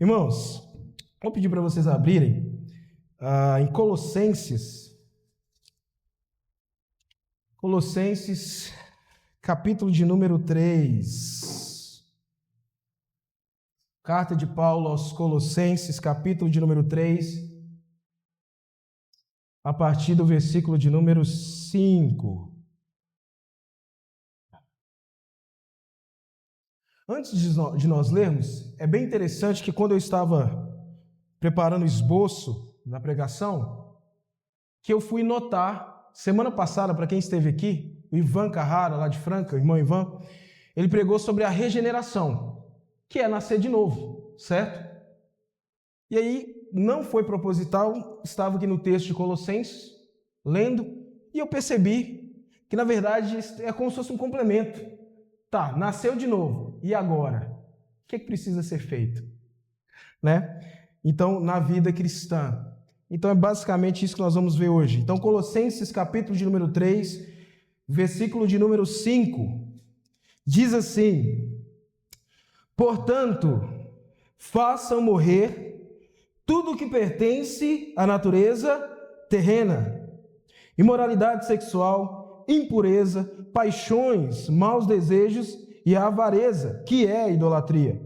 Irmãos, vou pedir para vocês abrirem em Colossenses, capítulo de número 3. Carta de Paulo aos Colossenses, capítulo de número 3, a partir do versículo de número 5. Antes de nós lermos, é bem interessante que quando eu estava preparando o esboço da pregação, que eu fui notar, semana passada, para quem esteve aqui, o Ivan Carrara, lá de Franca, o irmão Ivan, ele pregou sobre a regeneração, que é nascer de novo, certo? E aí, não foi proposital, estava aqui no texto de Colossenses, lendo, e eu percebi que, na verdade, é como se fosse um complemento. Tá, nasceu de novo, e agora? O que precisa ser feito? Né? Então, na vida cristã. Então, é basicamente isso que nós vamos ver hoje. Então, Colossenses, capítulo de número 3, versículo de número 5, diz assim: portanto, façam morrer tudo o que pertence à natureza terrena, imoralidade sexual, impureza, paixões, maus desejos e a avareza, que é a idolatria.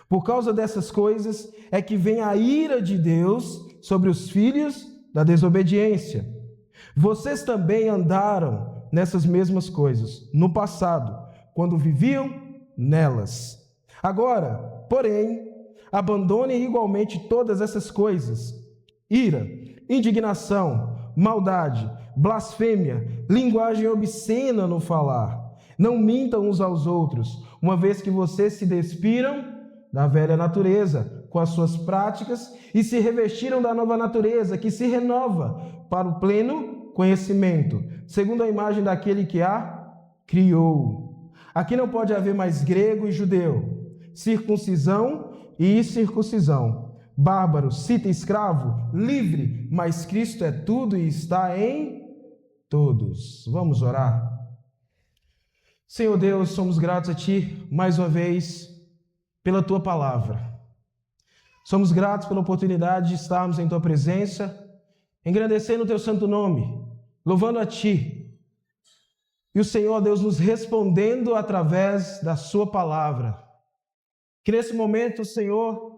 Por causa dessas coisas é que vem a ira de Deus sobre os filhos da desobediência. Vocês também andaram nessas mesmas coisas no passado, quando viviam nelas. Agora, porém, abandonem igualmente todas essas coisas: ira, indignação, maldade, blasfêmia, linguagem obscena no falar. Não mintam uns aos outros, uma vez que vocês se despiram da velha natureza com as suas práticas e se revestiram da nova natureza, que se renova para o pleno conhecimento, segundo a imagem daquele que a criou. Aqui não pode haver mais grego e judeu, circuncisão e incircuncisão, bárbaro, cita, escravo, livre, mas Cristo é tudo e está em todos. Vamos orar? Senhor Deus, somos gratos a Ti mais uma vez pela Tua palavra. Somos gratos pela oportunidade de estarmos em Tua presença, engrandecendo o Teu santo nome, louvando a Ti. E o Senhor Deus nos respondendo através da Sua palavra. Que nesse momento, Senhor,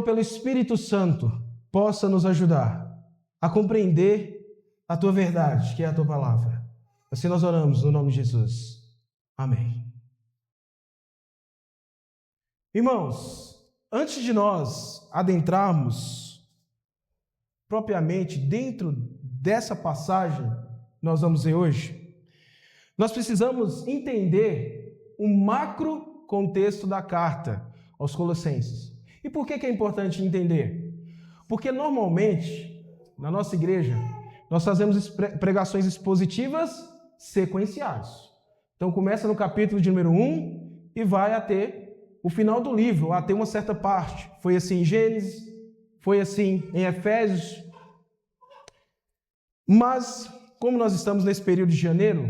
pelo Espírito Santo, possa nos ajudar a compreender a Tua verdade, que é a Tua palavra. Assim nós oramos no nome de Jesus. Amém. Irmãos, antes de nós adentrarmos propriamente dentro dessa passagem que nós vamos ver hoje, nós precisamos entender o macro contexto da carta aos Colossenses. E por que é importante entender? Porque normalmente, na nossa igreja, nós fazemos pregações expositivas sequenciais. Então começa no capítulo de número 1 e vai até o final do livro, até uma certa parte. Foi assim em Gênesis, foi assim em Efésios. Mas, como nós estamos nesse período de janeiro,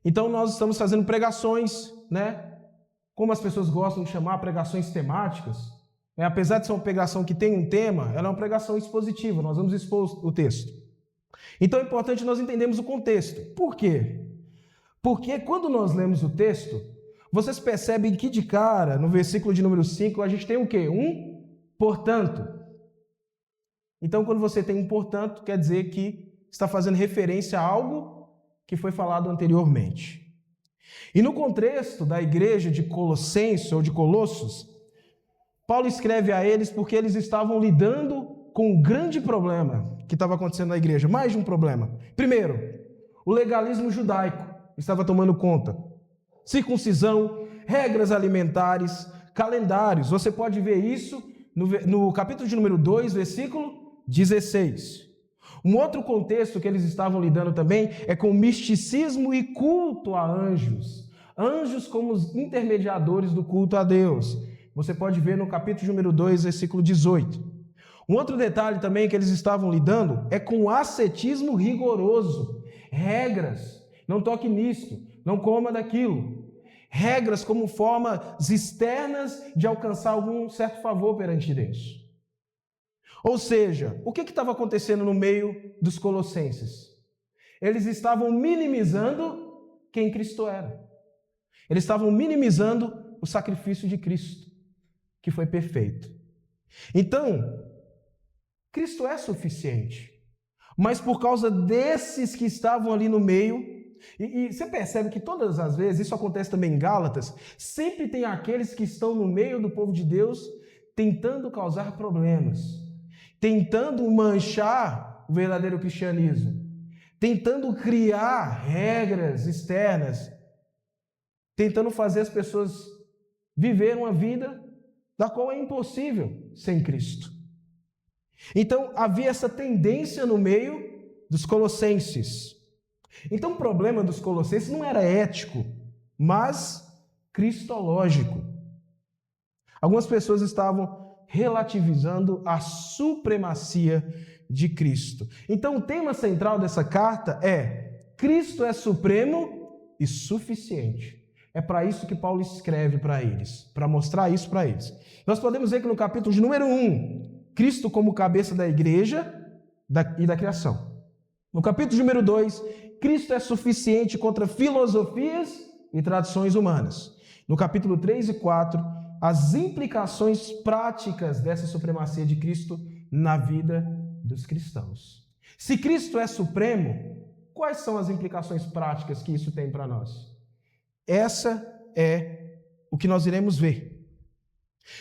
então nós estamos fazendo pregações, né? Como as pessoas gostam de chamar, pregações temáticas. Apesar de ser uma pregação que tem um tema, ela é uma pregação expositiva, nós vamos expor o texto. Então é importante nós entendermos o contexto. Por quê? Porque quando nós lemos o texto, vocês percebem que de cara, no versículo de número 5, a gente tem o quê? Portanto. Então quando você tem portanto, quer dizer que está fazendo referência a algo que foi falado anteriormente. E no contexto da igreja de Colossenses ou de Colossos, Paulo escreve a eles porque eles estavam lidando com um grande problema que estava acontecendo na igreja, mais de um problema. Primeiro, o legalismo judaico estava tomando conta. Circuncisão, regras alimentares, calendários. Você pode ver isso no capítulo de número 2, versículo 16. Um outro contexto que eles estavam lidando também é com misticismo e culto a anjos. Anjos como os intermediadores do culto a Deus. Você pode ver no capítulo de número 2, versículo 18. Um outro detalhe também que eles estavam lidando é com ascetismo rigoroso. Regras, não toque nisso, não coma daquilo. regras como formas externas de alcançar algum certo favor perante Deus. Ou seja, o que estava acontecendo no meio dos colossenses? Eles estavam minimizando quem Cristo era. Eles estavam minimizando o sacrifício de Cristo, que foi perfeito. Então, Cristo é suficiente. Mas por causa desses que estavam ali no meio, e você percebe que todas as vezes, isso acontece também em Gálatas, sempre tem aqueles que estão no meio do povo de Deus tentando causar problemas, tentando manchar o verdadeiro cristianismo, tentando criar regras externas, tentando fazer as pessoas viver uma vida da qual é impossível sem Cristo. Então, havia essa tendência no meio dos colossenses. Então, o problema dos colossenses não era ético, mas cristológico. Algumas pessoas estavam relativizando a supremacia de Cristo. Então, o tema central dessa carta é: Cristo é supremo e suficiente. É para isso que Paulo escreve para eles, para mostrar isso para eles. Nós podemos ver que no capítulo de número 1, Cristo como cabeça da igreja e da criação. No capítulo de número 2, Cristo é suficiente contra filosofias e tradições humanas. No capítulo 3 e 4, as implicações práticas dessa supremacia de Cristo na vida dos cristãos. Se Cristo é supremo, quais são as implicações práticas que isso tem para nós? Essa é o que nós iremos ver.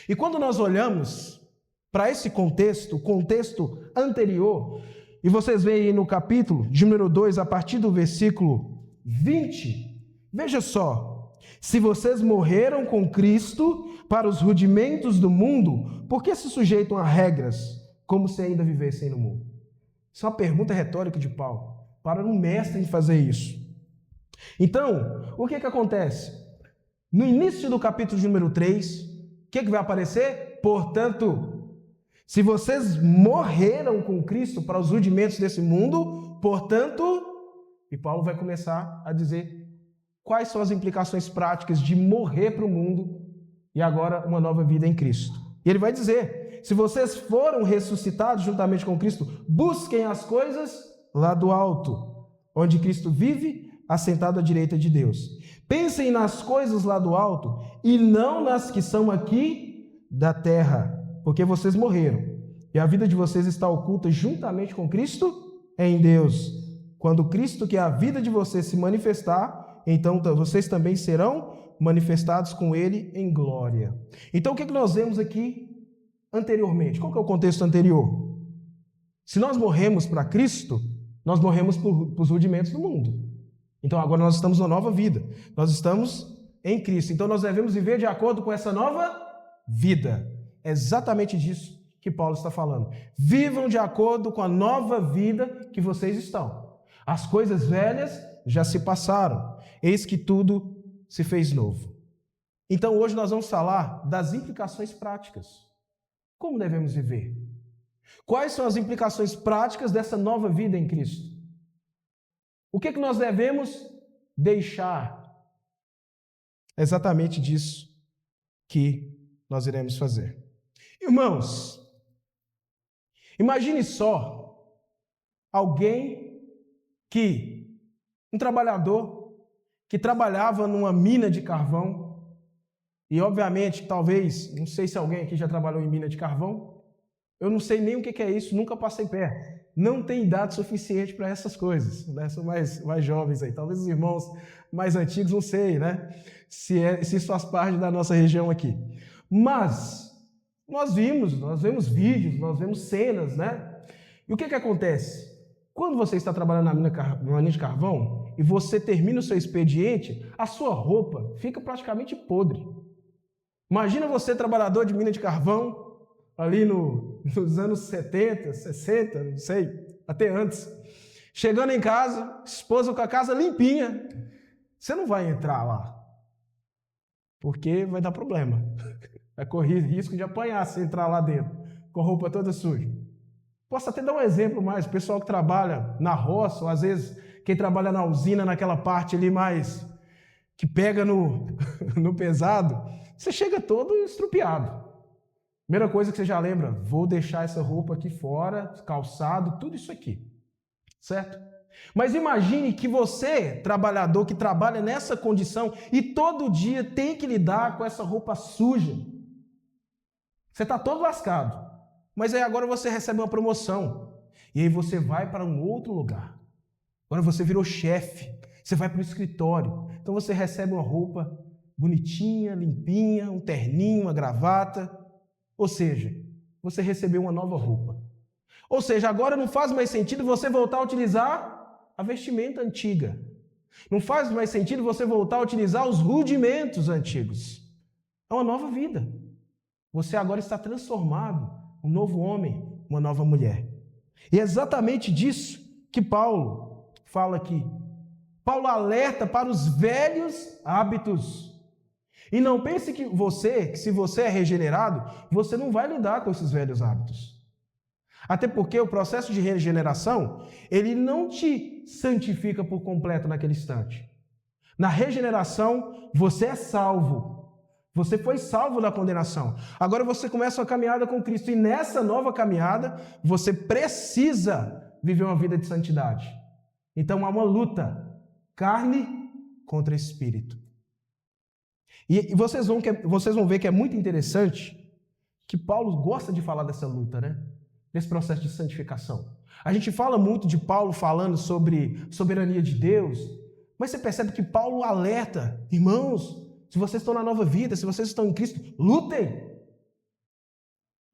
E quando nós olhamos para esse contexto, o contexto anterior, e vocês veem aí no capítulo de número 2, a partir do versículo 20, veja só: se vocês morreram com Cristo para os rudimentos do mundo, por que se sujeitam a regras como se ainda vivessem no mundo? Isso é uma pergunta retórica de Paulo, para um mestre em fazer isso. Então, o que acontece? No início do capítulo de número 3, o que vai aparecer? Portanto, se vocês morreram com Cristo para os rudimentos desse mundo, portanto, e Paulo vai começar a dizer quais são as implicações práticas de morrer para o mundo e agora uma nova vida em Cristo. E ele vai dizer: se vocês foram ressuscitados juntamente com Cristo, busquem as coisas lá do alto, onde Cristo vive, assentado à direita de Deus. Pensem nas coisas lá do alto e não nas que são aqui da terra, porque vocês morreram e a vida de vocês está oculta juntamente com Cristo em Deus. Quando Cristo, que é a vida de vocês, se manifestar, então vocês também serão manifestados com Ele em glória. Então, o que nós vemos aqui anteriormente? Qual que é o contexto anterior? Se nós morremos para Cristo, nós morremos para os rudimentos do mundo. Então, agora nós estamos numa nova vida. Nós estamos em Cristo. Então, nós devemos viver de acordo com essa nova vida. É exatamente disso que Paulo está falando. Vivam de acordo com a nova vida que vocês estão. As coisas velhas já se passaram. Eis que tudo se fez novo. Então, hoje nós vamos falar das implicações práticas. Como devemos viver? Quais são as implicações práticas dessa nova vida em Cristo? O que nós devemos deixar? É exatamente disso que nós iremos fazer. Irmãos, imagine só um trabalhador que trabalhava numa mina de carvão, e obviamente, talvez, não sei se alguém aqui já trabalhou em mina de carvão, eu não sei nem o que é isso, nunca passei perto. Não tem idade suficiente para essas coisas, né? São mais jovens aí. Talvez os irmãos mais antigos, não sei, né? Se isso faz parte da nossa região aqui. Mas nós vemos vídeos, nós vemos cenas, né? E o que acontece? Quando você está trabalhando na mina de carvão e você termina o seu expediente, a sua roupa fica praticamente podre. Imagina você, trabalhador de mina de carvão, ali nos anos 70, 60, não sei, até antes. Chegando em casa, esposa com a casa limpinha. Você não vai entrar lá, porque vai dar problema. Vai correr risco de apanhar se entrar lá dentro, com a roupa toda suja. Posso até dar um exemplo mais, o pessoal que trabalha na roça, ou às vezes quem trabalha na usina, naquela parte ali mais que pega no pesado, você chega todo estrupiado. Primeira coisa que você já lembra, vou deixar essa roupa aqui fora, calçado, tudo isso aqui, certo? Mas imagine que você, trabalhador que trabalha nessa condição e todo dia tem que lidar com essa roupa suja. Você está todo lascado, mas aí agora você recebe uma promoção e aí você vai para um outro lugar. Agora você virou chefe, você vai para o escritório, então você recebe uma roupa bonitinha, limpinha, um terninho, uma gravata, ou seja, você recebeu uma nova roupa. Ou seja, agora não faz mais sentido você voltar a utilizar a vestimenta antiga. Não faz mais sentido você voltar a utilizar os rudimentos antigos. É uma nova vida. Você agora está transformado, um novo homem, uma nova mulher. E é exatamente disso que Paulo fala aqui. Paulo alerta para os velhos hábitos. E não pense que se você é regenerado, você não vai lidar com esses velhos hábitos. Até porque o processo de regeneração, ele não te santifica por completo naquele instante. Na regeneração, você é salvo. Você foi salvo da condenação. Agora você começa uma caminhada com Cristo. E nessa nova caminhada, você precisa viver uma vida de santidade. Então há uma luta. Carne contra espírito. E vocês vão ver que é muito interessante que Paulo gosta de falar dessa luta, né? Desse processo de santificação. A gente fala muito de Paulo falando sobre soberania de Deus, mas você percebe que Paulo alerta, irmãos, se vocês estão na nova vida, se vocês estão em Cristo, lutem.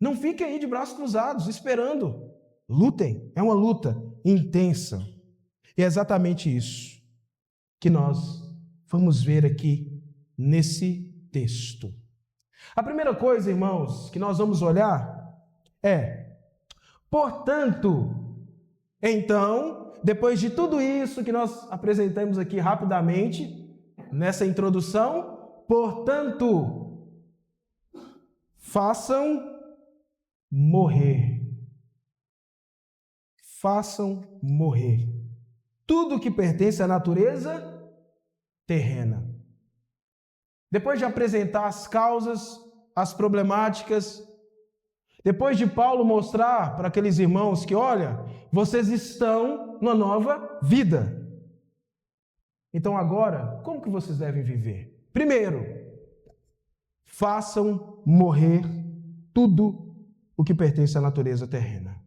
Não fiquem aí de braços cruzados, esperando. Lutem. É uma luta intensa. E é exatamente isso que nós vamos ver aqui nesse texto. A primeira coisa, irmãos, que nós vamos olhar é, portanto, então, depois de tudo isso que nós apresentamos aqui rapidamente, nessa introdução, portanto, façam morrer. Façam morrer tudo que pertence à natureza terrena. Depois de apresentar as causas, as problemáticas, depois de Paulo mostrar para aqueles irmãos que, olha, vocês estão numa nova vida. Então agora, como que vocês devem viver? Primeiro, façam morrer tudo o que pertence à natureza terrena.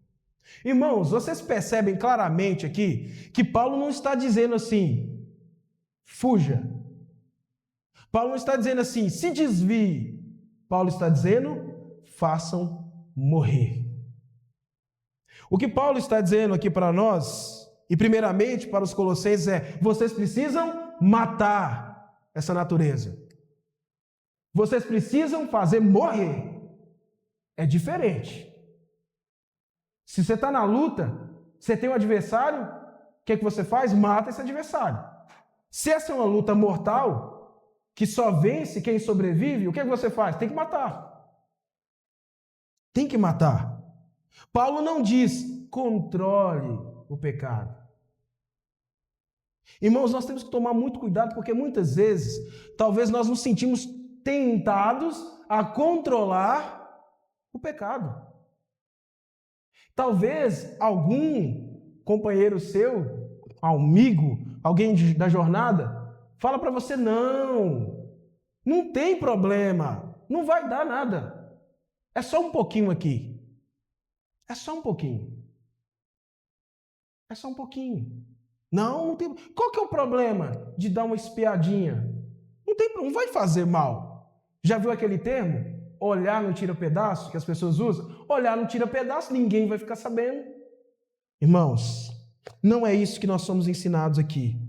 Irmãos, vocês percebem claramente aqui que Paulo não está dizendo assim, fuja. Paulo não está dizendo assim, se desvie. Paulo está dizendo, façam morrer. O que Paulo está dizendo aqui para nós, e primeiramente para os colossenses, é: vocês precisam matar essa natureza. Vocês precisam fazer morrer. É diferente. Se você está na luta, você tem um adversário, o que você faz? Mata esse adversário. Se essa é uma luta mortal, que só vence quem sobrevive, o que você faz? Tem que matar. Tem que matar. Paulo não diz, controle o pecado. Irmãos, nós temos que tomar muito cuidado, porque muitas vezes, talvez nós nos sentimos tentados a controlar o pecado. Talvez algum companheiro seu, amigo, alguém da jornada, fala para você, não tem problema, não vai dar nada. É só um pouquinho aqui. É só um pouquinho. É só um pouquinho. Não tem. Qual que é o problema de dar uma espiadinha? Não vai fazer mal. Já viu aquele termo? Olhar não tira pedaço, que as pessoas usam? Olhar não tira pedaço, ninguém vai ficar sabendo. Irmãos, não é isso que nós somos ensinados aqui.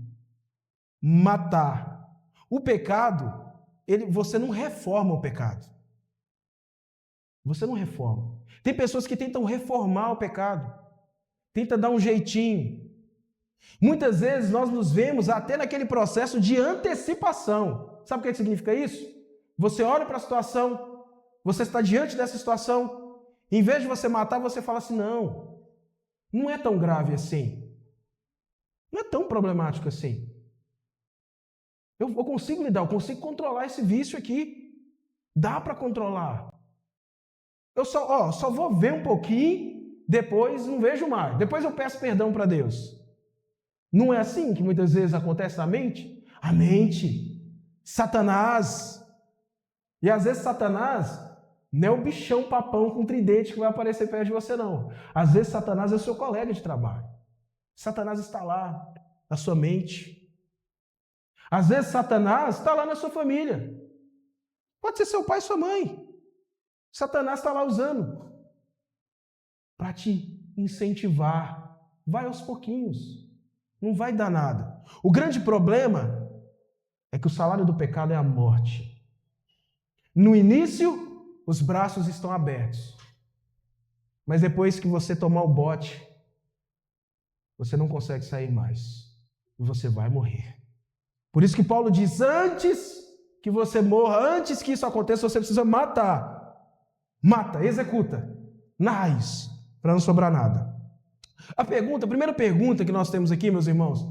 Matar. O pecado, você não reforma o pecado. Você não reforma. Tem pessoas que tentam reformar o pecado. Tenta dar um jeitinho. Muitas vezes nós nos vemos até naquele processo de antecipação. Sabe o que significa isso? Você olha para a situação, você está diante dessa situação, em vez de você matar, você fala assim, não é tão grave assim. Não é tão problemático assim. Eu consigo lidar, eu consigo controlar esse vício aqui. Dá para controlar. Eu só vou ver um pouquinho, depois não vejo mais. Depois eu peço perdão para Deus. Não é assim que muitas vezes acontece na mente? A mente, Satanás. E às vezes Satanás não é o bichão papão com tridente que vai aparecer perto de você, não. Às vezes Satanás é o seu colega de trabalho. Satanás está lá, na sua mente. Às vezes Satanás está lá na sua família. Pode ser seu pai e sua mãe. Satanás está lá usando para te incentivar. Vai aos pouquinhos. Não vai dar nada. O grande problema é que o salário do pecado é a morte. No início, os braços estão abertos. Mas depois que você tomar o bote, você não consegue sair mais. E você vai morrer. Por isso que Paulo diz, antes que você morra, antes que isso aconteça, você precisa matar. Mata, executa, na raiz, para não sobrar nada. A primeira pergunta que nós temos aqui, meus irmãos,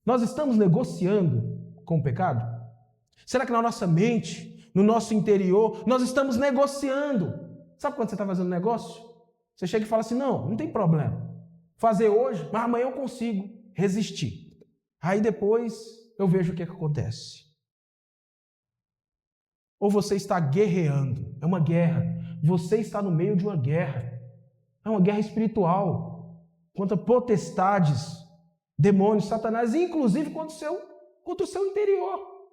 nós estamos negociando com o pecado? Será que na nossa mente, no nosso interior, nós estamos negociando? Sabe quando você está fazendo negócio? Você chega e fala assim, não tem problema. Fazer hoje, mas amanhã eu consigo resistir. Aí depois eu vejo o que acontece. Ou você está guerreando, é uma guerra. Você está no meio de uma guerra. É uma guerra espiritual contra potestades, demônios, Satanás, e inclusive contra o seu interior,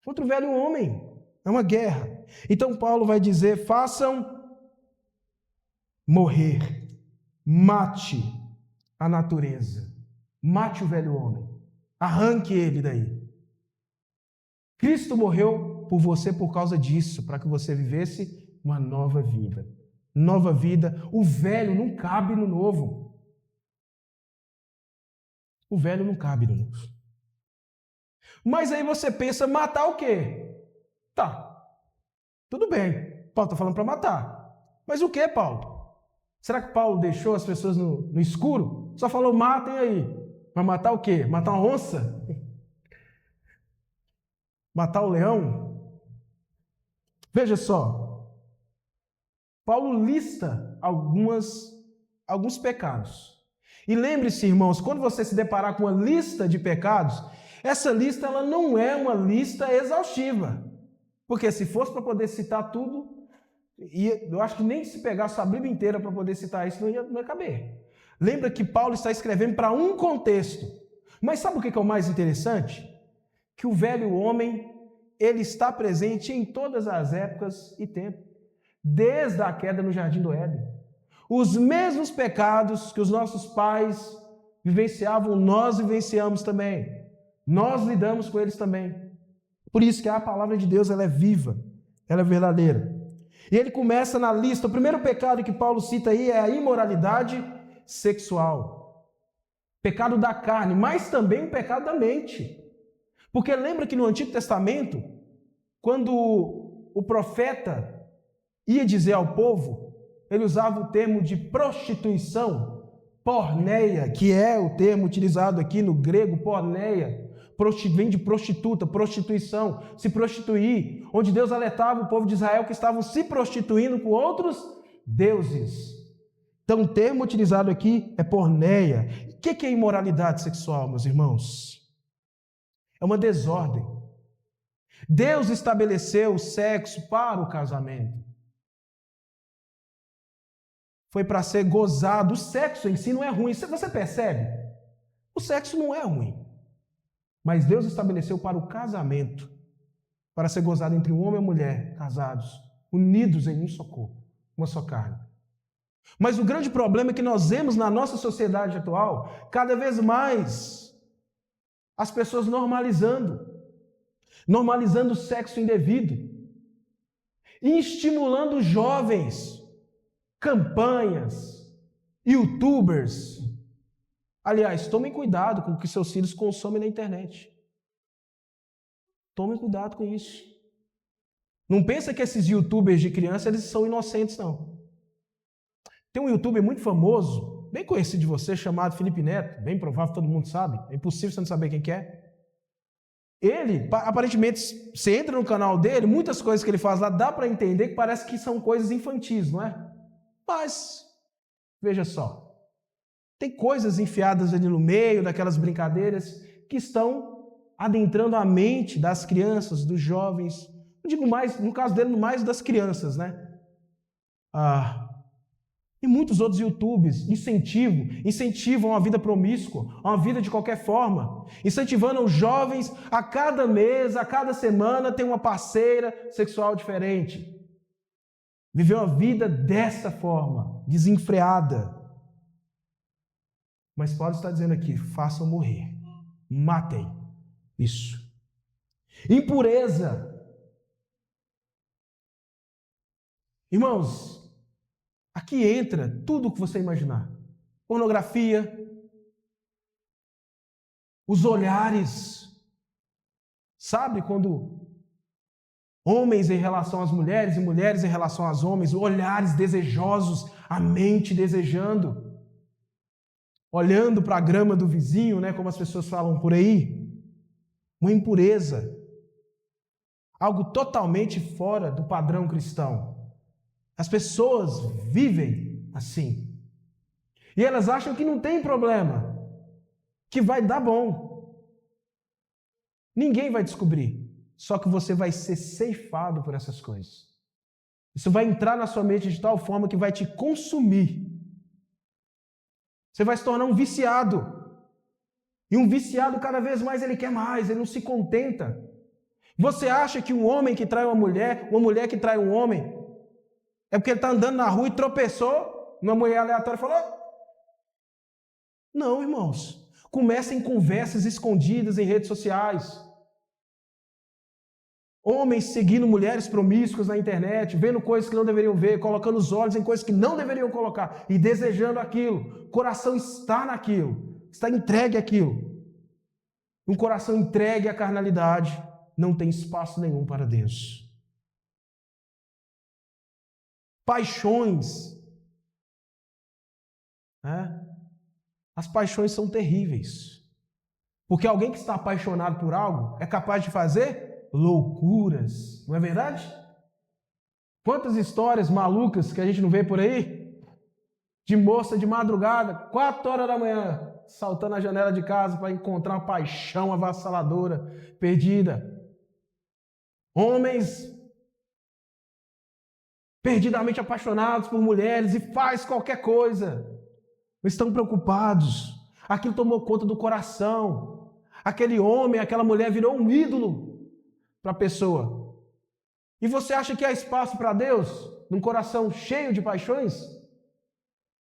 contra o velho homem. É uma guerra. Então Paulo vai dizer, façam morrer, mate a natureza, mate o velho homem, arranque ele daí. Cristo morreu por você por causa disso, para que você vivesse uma nova vida. Nova vida. O velho não cabe no novo. O velho não cabe no novo. Mas aí você pensa, matar o quê? Tá, tudo bem. Paulo está falando para matar. Mas o que, Paulo? Será que Paulo deixou as pessoas no escuro? Só falou, matem aí. Mas matar o quê? Matar uma onça? Matar o leão? Veja só. Paulo lista alguns pecados. E lembre-se, irmãos, quando você se deparar com uma lista de pecados, essa lista ela não é uma lista exaustiva. Porque se fosse para poder citar tudo, eu acho que nem se pegasse a Bíblia inteira para poder citar isso, não ia caber. Lembra que Paulo está escrevendo para um contexto. Mas sabe o que é o mais interessante? Que o velho homem, ele está presente em todas as épocas e tempos. Desde a queda no Jardim do Éden. Os mesmos pecados que os nossos pais vivenciavam, nós vivenciamos também. Nós lidamos com eles também. Por isso que a palavra de Deus ela é viva, ela é verdadeira. E ele começa na lista, o primeiro pecado que Paulo cita aí é a imoralidade sexual. Pecado da carne, mas também o pecado da mente. Porque lembra que no Antigo Testamento, quando o profeta ia dizer ao povo, ele usava o termo de prostituição, porneia, que é o termo utilizado aqui no grego, porneia, vem de prostituta, prostituição, se prostituir, onde Deus alertava o povo de Israel que estavam se prostituindo com outros deuses. Então o termo utilizado aqui é porneia. O que é imoralidade sexual, meus irmãos? É uma desordem. Deus estabeleceu o sexo para o casamento. Foi para ser gozado. O sexo em si não é ruim. Você percebe? O sexo não é ruim. Mas Deus estabeleceu para o casamento, para ser gozado entre um homem e uma mulher, casados, unidos em um só corpo, uma só carne. Mas o grande problema é que nós vemos na nossa sociedade atual, cada vez mais, as pessoas normalizando o sexo indevido, e estimulando jovens, campanhas, youtubers. Aliás, tomem cuidado com o que seus filhos consomem na internet. Tomem cuidado com isso. Não pensa que esses youtubers de criança eles são inocentes, não. Tem um youtuber muito famoso, bem conhecido de você, chamado Felipe Neto, bem provável, todo mundo sabe. É impossível você não saber quem que é. Ele, aparentemente, você entra no canal dele, muitas coisas que ele faz lá, dá para entender que parece que são coisas infantis, não é? Mas, veja só, tem coisas enfiadas ali no meio daquelas brincadeiras que estão adentrando a mente das crianças, dos jovens, não digo mais, no caso dele, mais das crianças, né? E muitos outros YouTubes incentivam a vida promíscua, uma vida de qualquer forma, incentivando os jovens a cada mês, a cada semana, ter uma parceira sexual diferente. Viver uma vida dessa forma, desenfreada. Mas Paulo está dizendo aqui, façam morrer, matem isso. Impureza. Irmãos, aqui entra tudo o que você imaginar. Pornografia, os olhares. Sabe quando homens em relação às mulheres e mulheres em relação aos homens, olhares desejosos, a mente desejando, olhando para a grama do vizinho, né, como as pessoas falam por aí. Uma impureza. Algo totalmente fora do padrão cristão. As pessoas vivem assim. E elas acham que não tem problema, que vai dar bom. Ninguém vai descobrir. Só que você vai ser ceifado por essas coisas. Isso vai entrar na sua mente de tal forma que vai te consumir. Você vai se tornar um viciado. E um viciado, cada vez mais, ele quer mais, ele não se contenta. Você acha que um homem que trai uma mulher que trai um homem, é porque ele está andando na rua e tropeçou, uma mulher aleatória falou? Não, irmãos. Comecem conversas escondidas em redes sociais. Homens seguindo mulheres promíscuas na internet, vendo coisas que não deveriam ver, colocando os olhos em coisas que não deveriam colocar e desejando aquilo. O coração está naquilo, está entregue àquilo. Um coração entregue à carnalidade não tem espaço nenhum para Deus. Paixões. As paixões são terríveis. Porque alguém que está apaixonado por algo é capaz de fazer loucuras, não é verdade? Quantas histórias malucas que a gente não vê por aí? De moça de madrugada, 4 horas da manhã, saltando a janela de casa para encontrar uma paixão avassaladora, perdida. Homens perdidamente apaixonados por mulheres e faz qualquer coisa. Estão preocupados. Aquilo tomou conta do coração. Aquele homem, aquela mulher virou um ídolo para a pessoa. E você acha que há espaço para Deus num coração cheio de paixões?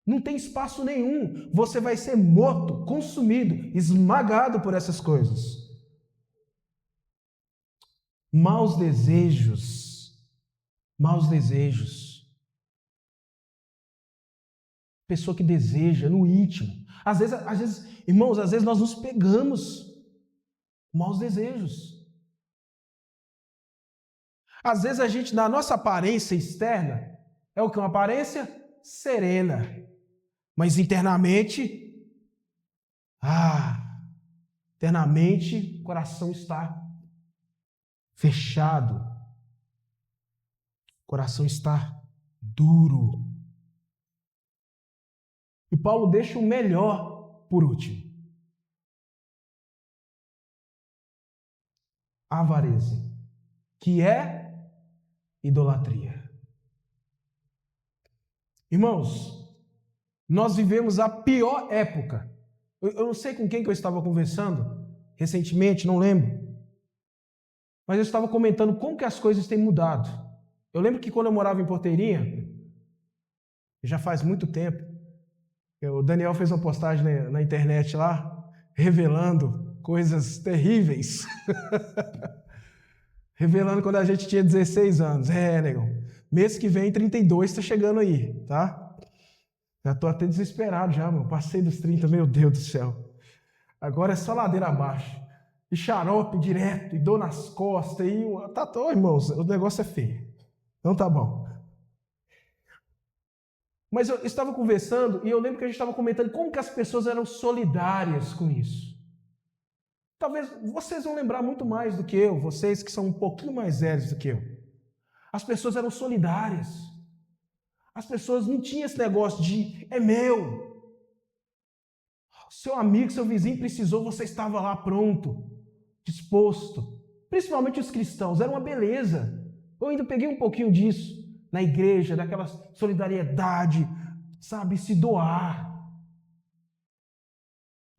Não tem espaço nenhum. Você vai ser morto, consumido, esmagado por essas coisas. Maus desejos. Maus desejos. Pessoa que deseja no íntimo. Às vezes, irmãos, às vezes nós nos pegamos com maus desejos. Às vezes a gente, na nossa aparência externa, é o que? Uma aparência serena. Mas internamente, internamente o coração está fechado. O coração está duro. E Paulo deixa o melhor por último. Avareza, que é idolatria. Irmãos, nós vivemos a pior época. Eu não sei com quem que eu estava conversando recentemente, não lembro. Mas eu estava comentando como que as coisas têm mudado. Eu lembro que quando eu morava em Porteirinha, já faz muito tempo, o Daniel fez uma postagem na internet lá, revelando coisas terríveis. Revelando quando a gente tinha 16 anos. Negão, mês que vem, 32, está chegando aí, tá? Já estou até desesperado já, meu. Passei dos 30, meu Deus do céu. Agora é só ladeira abaixo. E xarope direto, e dor nas costas, e... irmãos, o negócio é feio. Não tá bom. Mas eu estava conversando, e eu lembro que a gente estava comentando como que as pessoas eram solidárias com isso. Talvez vocês vão lembrar muito mais do que eu, vocês que são um pouquinho mais velhos do que eu. As pessoas eram solidárias. As pessoas não tinham esse negócio de é meu. Seu amigo, seu vizinho precisou, você estava lá pronto, disposto. Principalmente os cristãos, era uma beleza. Eu ainda peguei um pouquinho disso na igreja, daquela solidariedade, sabe, se doar.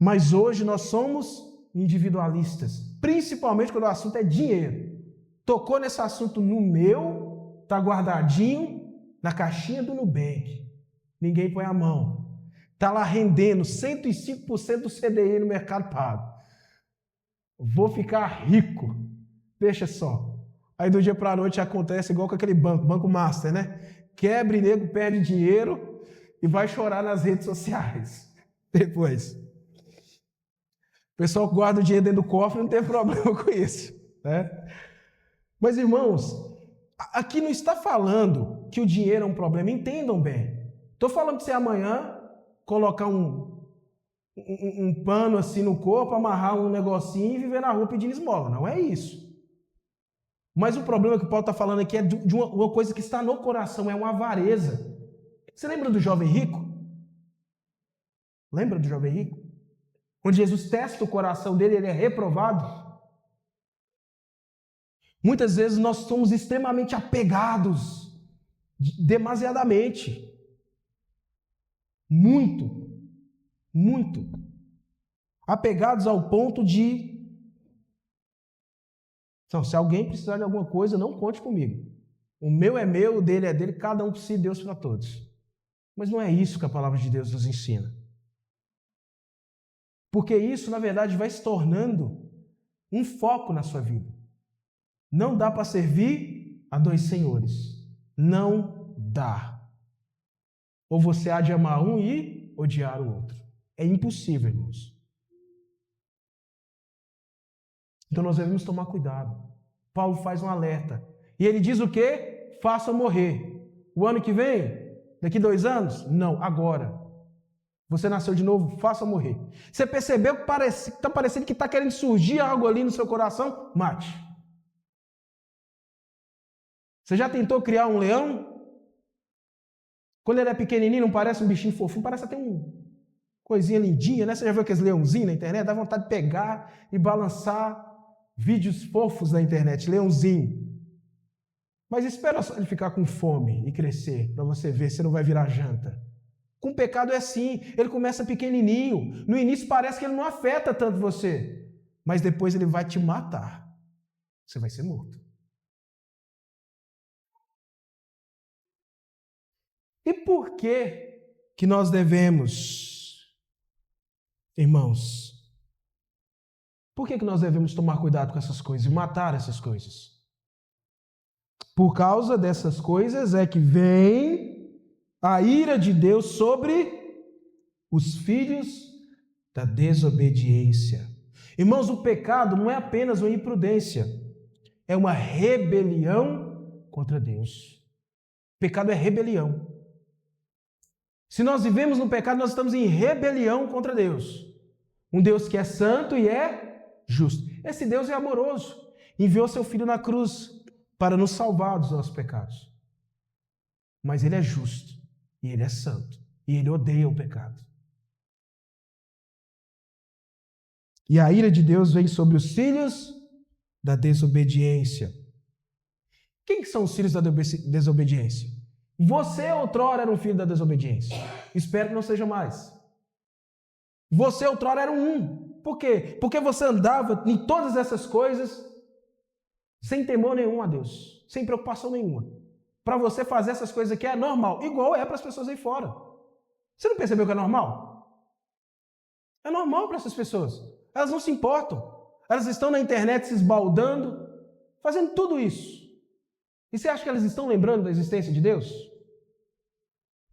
Mas hoje nós somos individualistas, principalmente quando o assunto é dinheiro. Tocou nesse assunto no meu, está guardadinho na caixinha do Nubank. Ninguém põe a mão. Está lá rendendo 105% do CDI no Mercado Pago. Vou ficar rico. Deixa só. Aí do dia para a noite acontece igual com aquele Banco Master, né? Quebra e nego perde dinheiro e vai chorar nas redes sociais. Depois. O pessoal que guarda o dinheiro dentro do cofre não tem problema com isso, né? Mas, irmãos, aqui não está falando que o dinheiro é um problema, entendam bem. Estou falando que você amanhã colocar um pano assim no corpo, amarrar um negocinho e viver na rua pedindo esmola. Não é isso. Mas o problema que o Paulo está falando aqui é de uma coisa que está no coração, é uma avareza. Você lembra do jovem rico? Lembra do jovem rico? Onde Jesus testa o coração dele, ele é reprovado. Muitas vezes nós somos extremamente apegados, demasiadamente. Muito. Apegados ao ponto de... Então, se alguém precisar de alguma coisa, não conte comigo. O meu é meu, o dele é dele, cada um por si, Deus para todos. Mas não é isso que a palavra de Deus nos ensina. Porque isso, na verdade, vai se tornando um foco na sua vida. Não dá para servir a dois senhores. Não dá. Ou você há de amar um e odiar o outro. É impossível, irmãos. Então nós devemos tomar cuidado. Paulo faz um alerta. E ele diz o quê? Faça morrer. O ano que vem? Daqui 2 anos? Não, agora. Você nasceu de novo? Faça morrer. Você percebeu que está parecendo que está querendo surgir algo ali no seu coração? Mate. Você já tentou criar um leão? Quando ele é pequenininho, não parece um bichinho fofinho? Parece até uma coisinha lindinha, né? Você já viu aqueles leãozinhos na internet? Dá vontade de pegar e balançar. Vídeos fofos na internet, leãozinho. Mas espera só ele ficar com fome e crescer, para você ver se não vai virar janta. Com o pecado é assim, ele começa pequenininho. No início parece que ele não afeta tanto você, mas depois ele vai te matar. Você vai ser morto. E por que nós devemos, irmãos, por que nós devemos tomar cuidado com essas coisas e matar essas coisas? Por causa dessas coisas é que vem a ira de Deus sobre os filhos da desobediência. Irmãos, o pecado não é apenas uma imprudência, é uma rebelião contra Deus. O pecado é rebelião. Se nós vivemos no pecado, nós estamos em rebelião contra Deus. Um Deus que é santo e é justo. Esse Deus é amoroso. Enviou seu Filho na cruz para nos salvar dos nossos pecados. Mas Ele é justo e Ele é santo. E Ele odeia o pecado. E a ira de Deus vem sobre os filhos da desobediência. Quem são os filhos da desobediência? Você outrora era um filho da desobediência. Espero que não seja mais. Você outrora era um. Por quê? Porque você andava em todas essas coisas sem temor nenhum a Deus, sem preocupação nenhuma. Para você fazer essas coisas aqui é normal, igual é para as pessoas aí fora. Você não percebeu que é normal? É normal para essas pessoas. Elas não se importam. Elas estão na internet se esbaldando, fazendo tudo isso. E você acha que elas estão lembrando da existência de Deus?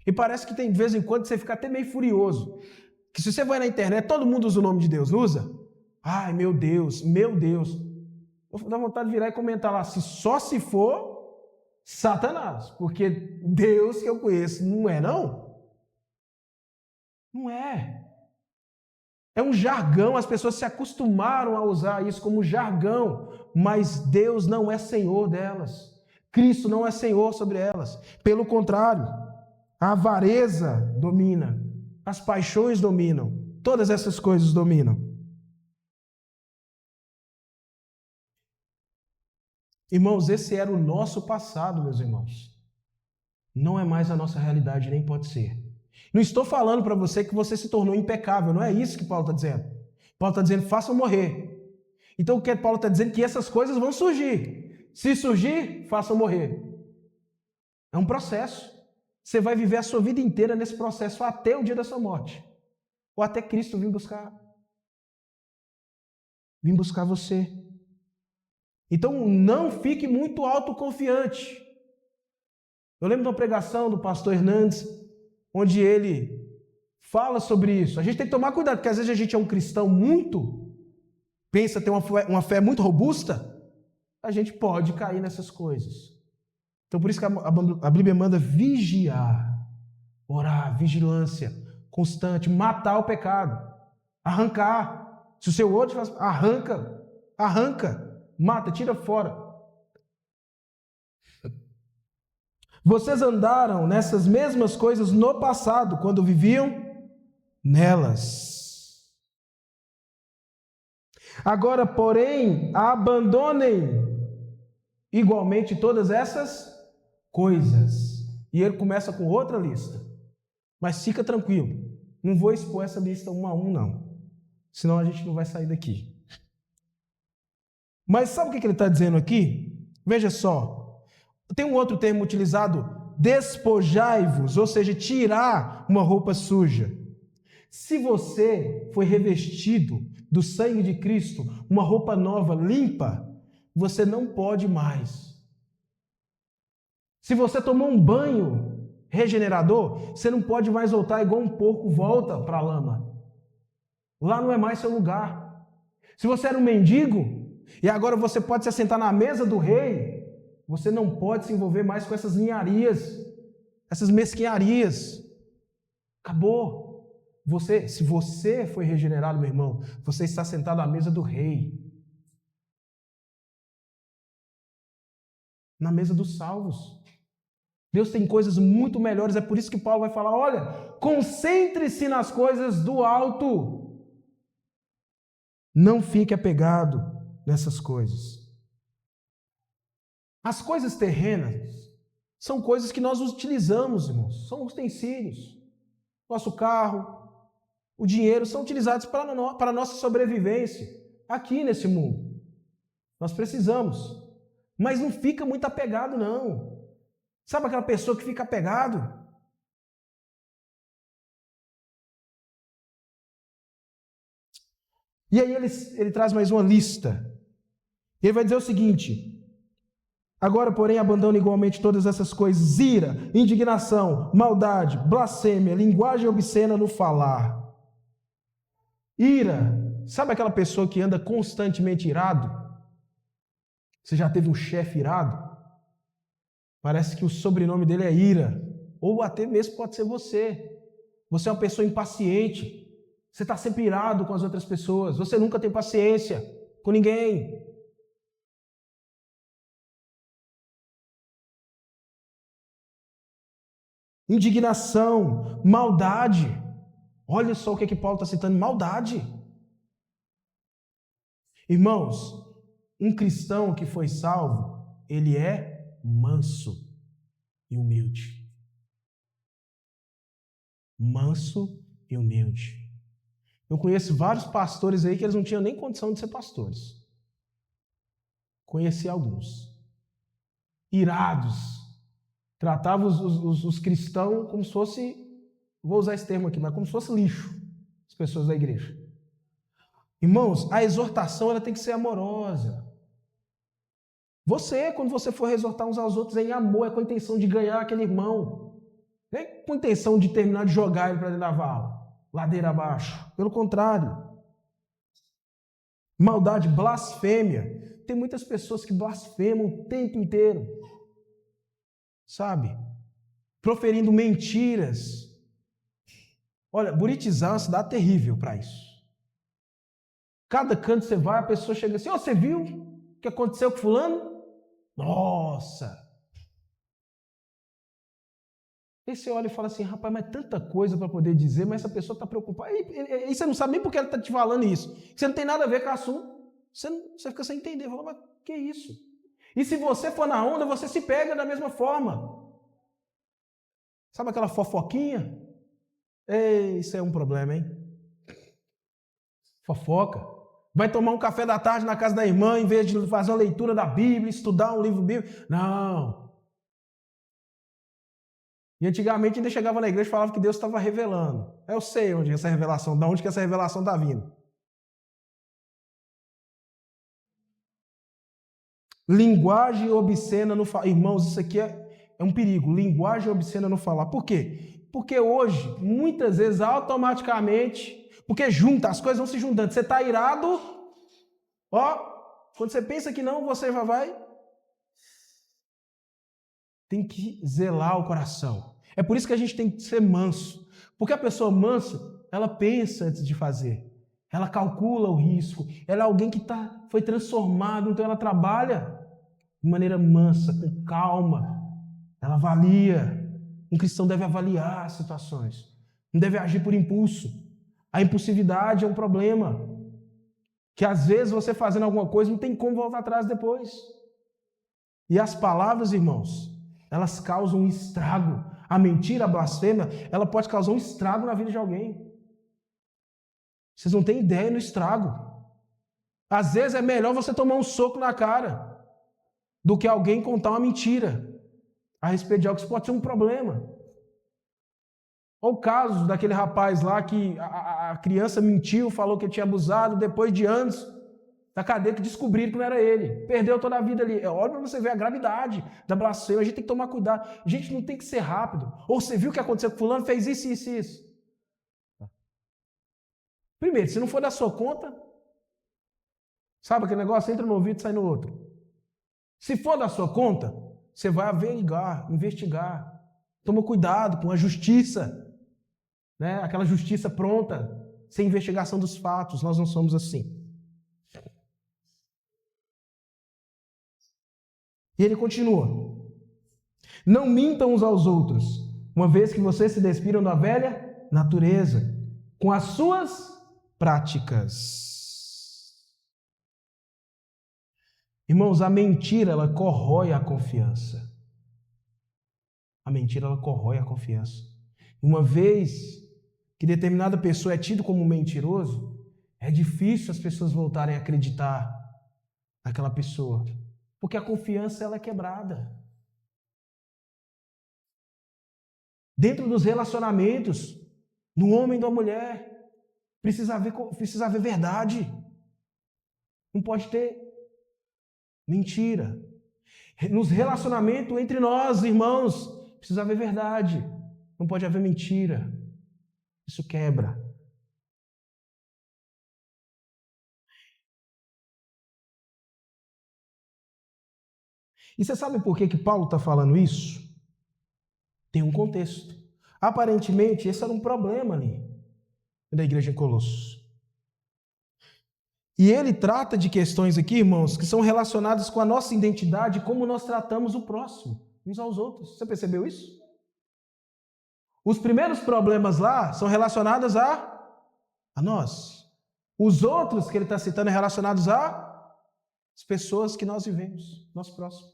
E parece que tem de vez em quando você fica até meio furioso. Que se você vai na internet, todo mundo usa o nome de Deus, não usa? Ai, meu Deus, meu Deus. Eu dá vontade de virar e comentar lá, só se for Satanás, porque Deus que eu conheço não é, não? Não é. É um jargão, as pessoas se acostumaram a usar isso como jargão, mas Deus não é Senhor delas. Cristo não é Senhor sobre elas. Pelo contrário, a avareza domina, as paixões dominam, todas essas coisas dominam. Irmãos, esse era o nosso passado, meus irmãos. Não é mais a nossa realidade, nem pode ser. Não estou falando para você que você se tornou impecável, não é isso que Paulo está dizendo. Paulo está dizendo, façam morrer. Então o que Paulo está dizendo é que essas coisas vão surgir. Se surgir, façam morrer. É um processo. Você vai viver a sua vida inteira nesse processo até o dia da sua morte. Ou até Cristo vir buscar você. Então não fique muito autoconfiante. Eu lembro de uma pregação do pastor Hernandes, onde ele fala sobre isso. A gente tem que tomar cuidado, porque às vezes a gente é um cristão pensa ter uma fé muito robusta, a gente pode cair nessas coisas. Então por isso que a Bíblia manda vigiar, orar, vigilância constante, matar o pecado, arrancar. Se o seu olho faz, arranca, mata, tira fora. Vocês andaram nessas mesmas coisas no passado, quando viviam nelas. Agora, porém, abandonem igualmente todas essas coisas. E ele começa com outra lista. Mas fica tranquilo, não vou expor essa lista um a um, não. Senão a gente não vai sair daqui. Mas sabe o que ele está dizendo aqui? Veja só. Tem um outro termo utilizado, despojai-vos, ou seja, tirar uma roupa suja. Se você foi revestido do sangue de Cristo, uma roupa nova, limpa, você não pode mais. Se você tomou um banho regenerador, você não pode mais voltar igual um porco volta para a lama. Lá não é mais seu lugar. Se você era um mendigo, e agora você pode se assentar na mesa do rei, você não pode se envolver mais com essas ninharias, essas mesquinharias. Acabou. Se você foi regenerado, meu irmão, você está sentado à mesa do rei. Na mesa dos salvos. Deus tem coisas muito melhores, é por isso que Paulo vai falar, olha, concentre-se nas coisas do alto. Não fique apegado nessas coisas. As coisas terrenas são coisas que nós utilizamos, irmãos. São utensílios. Nosso carro, o dinheiro são utilizados para a nossa sobrevivência aqui nesse mundo. Nós precisamos. Mas não fica muito apegado, não. Sabe aquela pessoa que fica apegado? E aí ele traz mais uma lista. Ele vai dizer o seguinte: agora, porém, abandona igualmente todas essas coisas: ira, indignação, maldade, blasfêmia, linguagem obscena no falar. Ira, sabe aquela pessoa que anda constantemente irado? Você já teve um chefe irado? Parece que o sobrenome dele é Ira, ou até mesmo pode ser você. Você é uma pessoa impaciente, você está sempre irado com as outras pessoas, você nunca tem paciência com ninguém. Indignação, maldade. Olha só o que Paulo está citando, maldade. Irmãos, um cristão que foi salvo, ele é manso e humilde. Manso e humilde. Eu conheço vários pastores aí que eles não tinham nem condição de ser pastores. Conheci alguns. Irados. Tratavam os cristãos como se fosse, vou usar esse termo aqui, mas como se fosse lixo, as pessoas da igreja. Irmãos, a exortação ela tem que ser amorosa. Você, quando você for exortar uns aos outros, é em amor, é com a intenção de ganhar aquele irmão. Não é com a intenção de terminar de jogar ele para dentro da vala, ladeira abaixo. Pelo contrário. Maldade, blasfêmia. Tem muitas pessoas que blasfemam o tempo inteiro. Sabe? Proferindo mentiras. Olha, Buritizar é uma cidade terrível para isso. Cada canto você vai, a pessoa chega assim, você viu o que aconteceu com fulano? Nossa! Aí você olha e fala assim, rapaz, mas tanta coisa para poder dizer, mas essa pessoa está preocupada. E você não sabe nem por que ela está te falando isso. Você não tem nada a ver com o assunto. Você fica sem entender. Fala, mas que isso? E se você for na onda, você se pega da mesma forma. Sabe aquela fofoquinha? Ei, isso é um problema, hein? Fofoca. Vai tomar um café da tarde na casa da irmã, em vez de fazer uma leitura da Bíblia, estudar um livro bíblico. Não. E antigamente ainda chegava na igreja e falava que Deus estava revelando. Eu sei onde essa revelação, de onde que essa revelação está vindo. Linguagem obscena no falar. Irmãos, isso aqui é um perigo. Linguagem obscena no falar. Por quê? Porque hoje, muitas vezes, automaticamente, porque junta, as coisas vão se juntando. Você está irado, quando você pensa que não, você já vai. Tem que zelar o coração. É por isso que a gente tem que ser manso. Porque a pessoa mansa, ela pensa antes de fazer. Ela calcula o risco. Ela é alguém que foi transformado, então ela trabalha de maneira mansa, com calma. Ela avalia. Um cristão deve avaliar as situações. Não deve agir por impulso. A impulsividade é um problema. Que às vezes você fazendo alguma coisa não tem como voltar atrás depois. E as palavras, irmãos, elas causam um estrago. A mentira, a blasfêmia, ela pode causar um estrago na vida de alguém. Vocês não têm ideia do estrago. Às vezes é melhor você tomar um soco na cara do que alguém contar uma mentira a respeito de algo que pode ser um problema. Ou o caso daquele rapaz lá que a criança mentiu, falou que tinha abusado, depois de anos da cadeia que descobriram que não era ele. Perdeu toda a vida ali. É óbvio para você ver a gravidade da blasfêmia. A gente tem que tomar cuidado. A gente não tem que ser rápido. Ou você viu o que aconteceu com fulano, fez isso, isso, isso. Primeiro, se não for da sua conta, sabe aquele negócio? Entra no ouvido e sai no outro. Se for da sua conta, você vai averiguar, investigar. Toma cuidado com a justiça. Né? Aquela justiça pronta, sem investigação dos fatos. Nós não somos assim. E ele continua. Não mintam uns aos outros, uma vez que vocês se despiram da velha natureza, com as suas práticas. Irmãos, a mentira, ela corrói a confiança. A mentira, ela corrói a confiança. Uma vez que determinada pessoa é tido como mentiroso, é difícil as pessoas voltarem a acreditar naquela pessoa. Porque a confiança ela é quebrada. Dentro dos relacionamentos, no homem e da mulher, precisa haver verdade. Não pode ter mentira. Nos relacionamentos entre nós, irmãos, precisa haver verdade. Não pode haver mentira. Isso quebra. E você sabe por que Paulo está falando isso? Tem um contexto. Aparentemente, esse era um problema ali, da igreja em Colossos. E ele trata de questões aqui, irmãos, que são relacionadas com a nossa identidade e como nós tratamos o próximo, uns aos outros. Você percebeu isso? Os primeiros problemas lá são relacionados a nós. Os outros que ele está citando é relacionados às pessoas que nós vivemos, nosso próximo.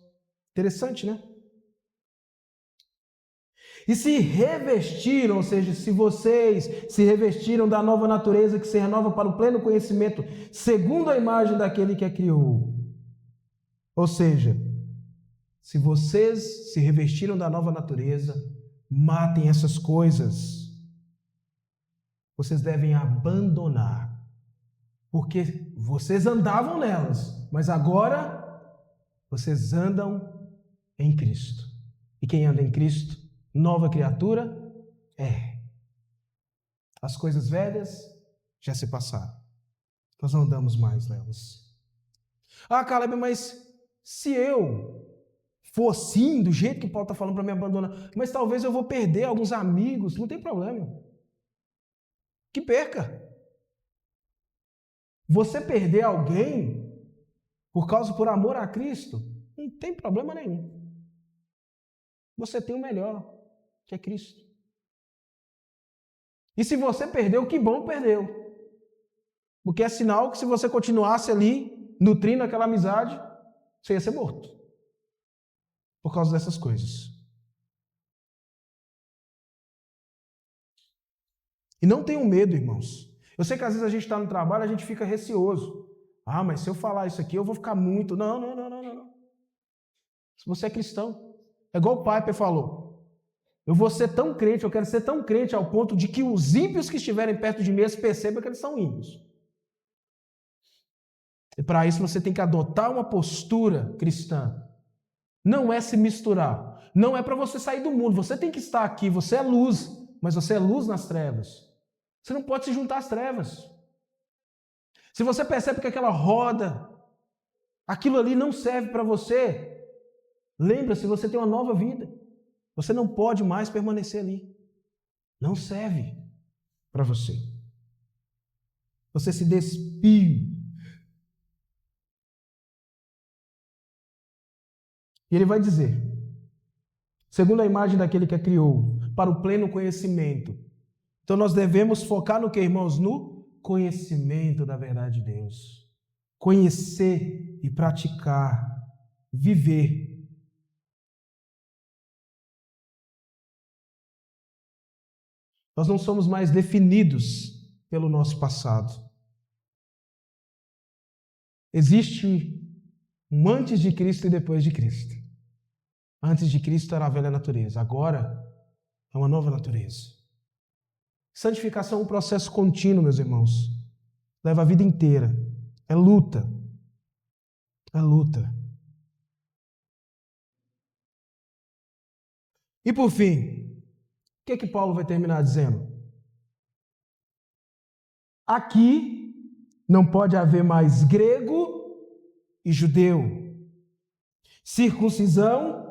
Interessante, né? E se revestiram, ou seja, se vocês se revestiram da nova natureza que se renova para o pleno conhecimento, segundo a imagem daquele que a criou. Ou seja, se vocês se revestiram da nova natureza, matem essas coisas. Vocês devem abandonar, porque vocês andavam nelas, mas agora vocês andam em Cristo. E quem anda em Cristo, nova criatura é. As coisas velhas já se passaram. Nós não andamos mais nelas. Caleb, mas se eu for assim, do jeito que Paulo está falando para me abandonar, mas talvez eu vou perder alguns amigos, não tem problema. Que perca. Você perder alguém por amor a Cristo, não tem problema nenhum. Você tem o melhor, que é Cristo. E se você perdeu, que bom perdeu. Porque é sinal que se você continuasse ali, nutrindo aquela amizade, você ia ser morto. Por causa dessas coisas. E não tenham medo, irmãos. Eu sei que às vezes a gente está no trabalho, a gente fica receoso. Ah, mas se eu falar isso aqui, eu vou ficar muito... Não. Se você é cristão, é igual o Piper falou. Eu vou ser tão crente, eu quero ser tão crente ao ponto de que os ímpios que estiverem perto de mim percebam que eles são ímpios. E para isso você tem que adotar uma postura cristã. Não é se misturar. Não é para você sair do mundo. Você tem que estar aqui. Você é luz, mas você é luz nas trevas. Você não pode se juntar às trevas. Se você percebe que aquela roda, aquilo ali não serve para você, lembra-se, você tem uma nova vida. Você não pode mais permanecer ali. Não serve para você. Você se despie. E ele vai dizer, segundo a imagem daquele que a criou, para o pleno conhecimento. Então nós devemos focar no que, irmãos? No conhecimento da verdade de Deus. Conhecer e praticar, viver. Nós não somos mais definidos pelo nosso passado. Existe um antes de Cristo e depois de Cristo. Antes de Cristo era a velha natureza, agora é uma nova natureza. Santificação é um processo contínuo, meus irmãos. Leva a vida inteira. É luta. É luta. E por fim, o que Paulo vai terminar dizendo? Aqui não pode haver mais grego e judeu, circuncisão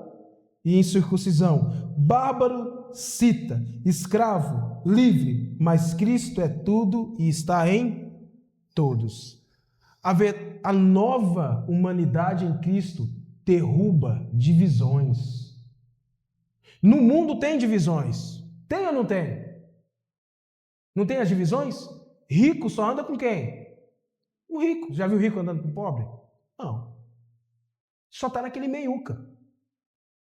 e incircuncisão, bárbaro, cita, escravo, livre, mas Cristo é tudo e está em todos. A nova humanidade em Cristo derruba divisões. No mundo tem divisões. Tem ou não tem? Não tem as divisões? Rico só anda com quem? O rico. Já viu o rico andando com o pobre? Não. Só está naquele meiuca.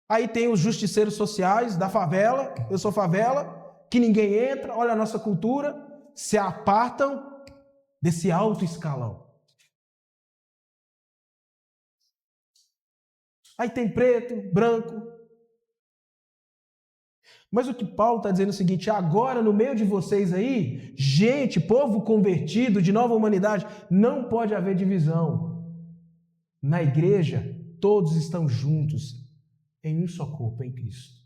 Aí tem os justiceiros sociais da favela, eu sou favela, que ninguém entra, olha a nossa cultura, se apartam desse alto escalão. Aí tem preto, branco. Mas o que Paulo está dizendo é o seguinte, agora no meio de vocês aí, gente, povo convertido, de nova humanidade, não pode haver divisão. Na igreja, todos estão juntos, em um só corpo, em Cristo.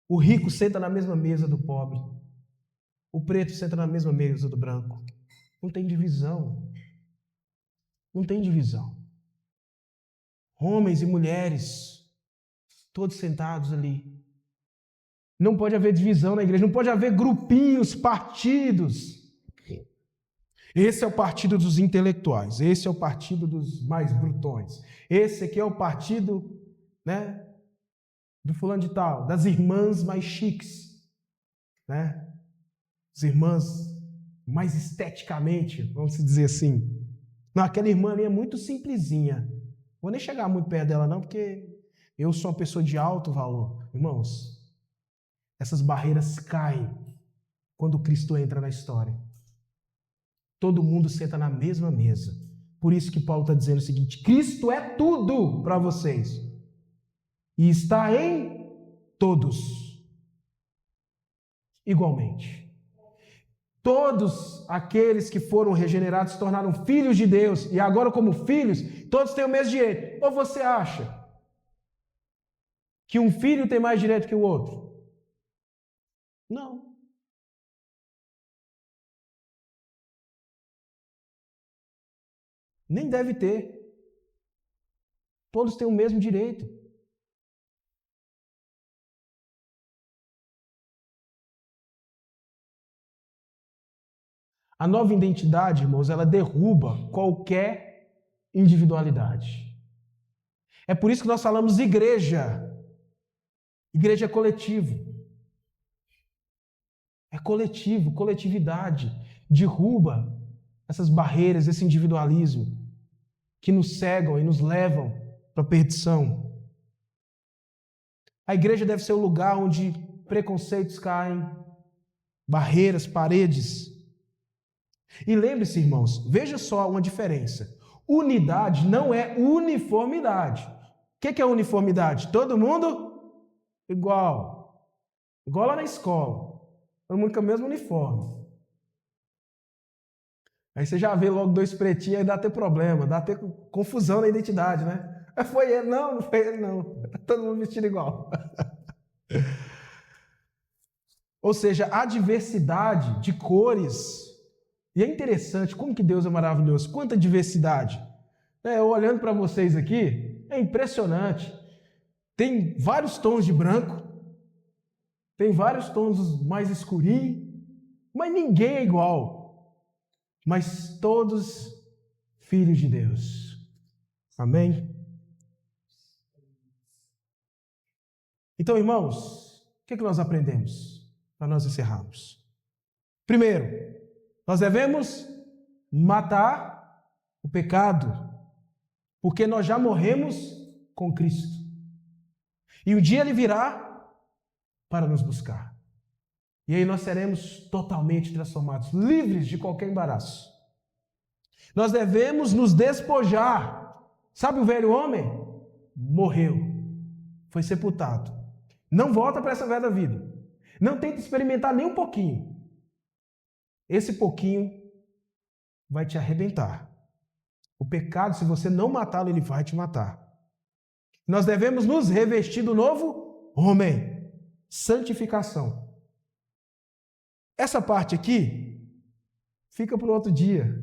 O rico senta na mesma mesa do pobre. O preto senta na mesma mesa do branco. Não tem divisão. Não tem divisão. Homens e mulheres, todos sentados ali. Não pode haver divisão na igreja, não pode haver grupinhos, partidos. Esse é o partido dos intelectuais, esse é o partido dos mais brutões. Esse aqui é o partido, né, do fulano de tal, das irmãs mais chiques, né? As irmãs mais esteticamente, vamos dizer assim. Não, aquela irmã ali é muito simplesinha. Vou nem chegar muito perto dela não, porque eu sou uma pessoa de alto valor. Irmãos, essas barreiras caem quando Cristo entra na história. Todo mundo senta na mesma mesa. Por isso que Paulo está dizendo o seguinte, Cristo é tudo para vocês. E está em todos. Igualmente. Todos aqueles que foram regenerados se tornaram filhos de Deus. E agora, como filhos, todos têm o mesmo direito. Ou você acha que um filho tem mais direito que o outro? Não. Nem deve ter. Todos têm o mesmo direito. A nova identidade, irmãos, ela derruba qualquer individualidade. É por isso que nós falamos igreja. Igreja é coletivo. É coletivo, coletividade. Derruba essas barreiras, esse individualismo que nos cegam e nos levam para a perdição. A igreja deve ser o lugar onde preconceitos caem, barreiras, paredes. E lembre-se, irmãos, veja só uma diferença. Unidade não é uniformidade. O que é uniformidade? Todo mundo igual. Igual lá na escola. Todo mundo com o mesmo uniforme. Aí você já vê logo dois pretinhos e dá até problema, dá até confusão na identidade, né? Foi ele, não foi ele, não. Todo mundo vestido igual. Ou seja, a diversidade de cores. E é interessante como que Deus é maravilhoso. Quanta diversidade. Eu olhando para vocês aqui, é impressionante. Tem vários tons de branco, tem vários tons mais escurinhos, mas ninguém é igual. Mas todos filhos de Deus. Amém? Então, irmãos, o que nós aprendemos para nós encerrarmos? Primeiro, nós devemos matar o pecado, porque nós já morremos com Cristo. E um dia Ele virá para nos buscar. E aí nós seremos totalmente transformados, livres de qualquer embaraço. Nós devemos nos despojar. Sabe o velho homem? Morreu. Foi sepultado. Não volta para essa velha vida. Não tenta experimentar nem um pouquinho. Esse pouquinho vai te arrebentar. O pecado, se você não matá-lo, ele vai te matar. Nós devemos nos revestir do novo homem. Santificação. Essa parte aqui fica para o outro dia.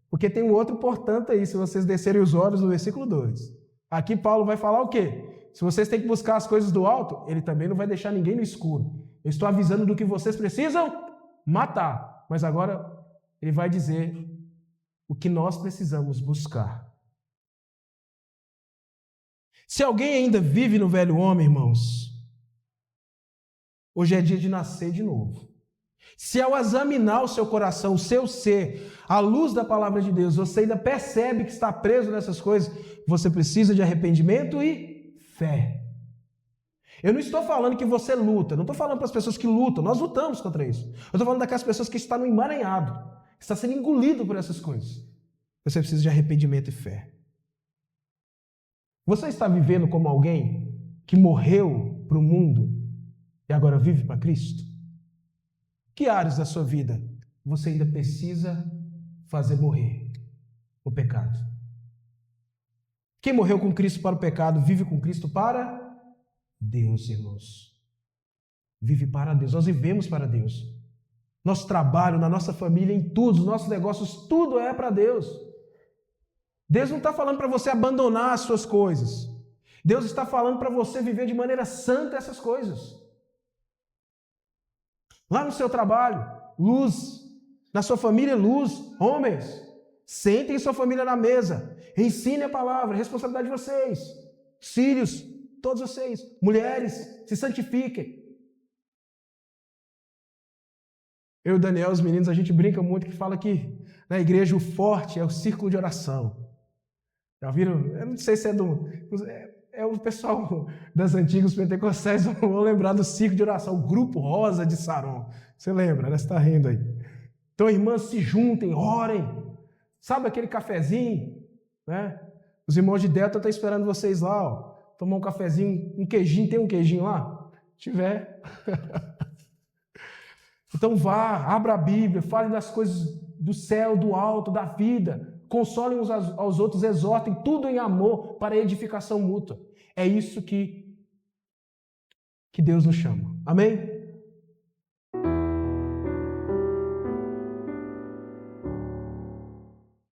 Porque tem um outro portanto aí, se vocês descerem os olhos no versículo 2. Aqui Paulo vai falar o quê? Se vocês têm que buscar as coisas do alto, ele também não vai deixar ninguém no escuro. Eu estou avisando do que vocês precisam matar. Mas agora ele vai dizer o que nós precisamos buscar. Se alguém ainda vive no velho homem, irmãos, hoje é dia de nascer de novo. Se ao examinar o seu coração, o seu ser, à luz da palavra de Deus, você ainda percebe que está preso nessas coisas, você precisa de arrependimento e fé. Eu não estou falando que você luta, não estou falando para as pessoas que lutam, nós lutamos contra isso. Eu estou falando daquelas pessoas que estão no emaranhado, que está sendo engolido por essas coisas. Você precisa de arrependimento e fé. Você está vivendo como alguém que morreu para o mundo e agora vive para Cristo? Que áreas da sua vida você ainda precisa fazer morrer o pecado? Quem morreu com Cristo para o pecado, vive com Cristo para Deus, irmãos. Vive para Deus. Nós vivemos para Deus. Nosso trabalho, na nossa família, em tudo, os nossos negócios, tudo é para Deus. Deus não está falando para você abandonar as suas coisas. Deus está falando para você viver de maneira santa essas coisas. Lá no seu trabalho, luz. Na sua família, luz. Homens, sentem sua família na mesa. Ensine a palavra, responsabilidade de vocês. Filhos, todos vocês. Mulheres, se santifiquem. Eu e o Daniel, os meninos, a gente brinca muito que fala que na igreja o forte é o círculo de oração. Já viram? Eu não sei se é o pessoal das antigas pentecostais, vão lembrar do círculo de oração, o grupo rosa de Saron. Você lembra, né? Você está rindo aí. Então, irmãs, se juntem, orem. Sabe aquele cafezinho? Né? Os irmãos de Delta estão esperando vocês lá, ó. Tomar um cafezinho, um queijinho. Tem um queijinho lá? Se tiver. Então vá, abra a Bíblia, fale das coisas do céu, do alto, da vida. Consolem uns aos outros, exortem, tudo em amor para a edificação mútua. É isso que Deus nos chama. Amém?